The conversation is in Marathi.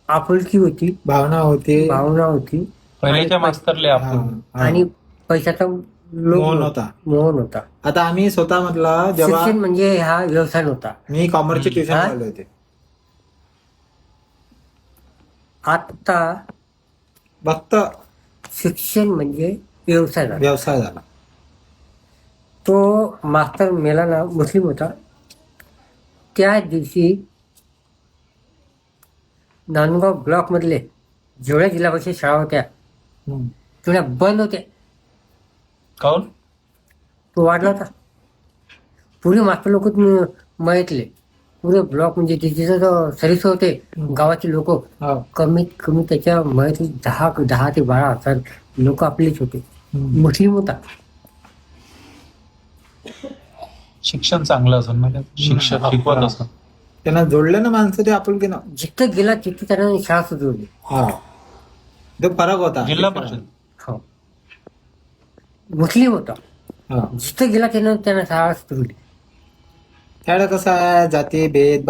आपुलकी होती, भावना होती. भावना होती पहिल्याच्या आणि मास्तरले हा, आपण हा. आणि पैशाचा लोभ मोहन होता. मोहन होता. आता आम्ही स्वतः म्हटलं जेव्हा शिक्षण म्हणजे हा व्यवसाय नव्हता. मी कॉमर्सचे ट्युशन हा? लावले होते. आता फक्त शिक्षण म्हणजे व्यवसाय झाला. व्यवसाय झाला. तो मास्तर मेला ना, मुस्लिम होता. त्या दिवशी नांदगाव ब्लॉक मधले जेवढ्या जिल्हा परिषद शाळा होत्या हम्म. तेवढ्या बंद होत्या. काऊन तो वाढला होता. पुरे मास्तर लोक माहितले पुरे ब्लॉक म्हणजे तिथे सर्विस होते गावाचे लोक हो. कमीत कमी त्याच्या माहिती 10 ते 12 हजार लोक आपलेच होते. हम्म. मुस्लिम होता. शिक्षण चांगलं असेल ना शिक्षक शिकवत असं त्यांना जोडलं ना माणसं ते आपुलकीनं. जिथं गेला तिथे त्यानं शाळा सुचवली. हा, तो फरक होता. जिल्हा परिषद हो, मुस्लिम होता. हा. जिथं गेला त्यानं शाळा सुचवली. त्याला कसं आहे जाती भेद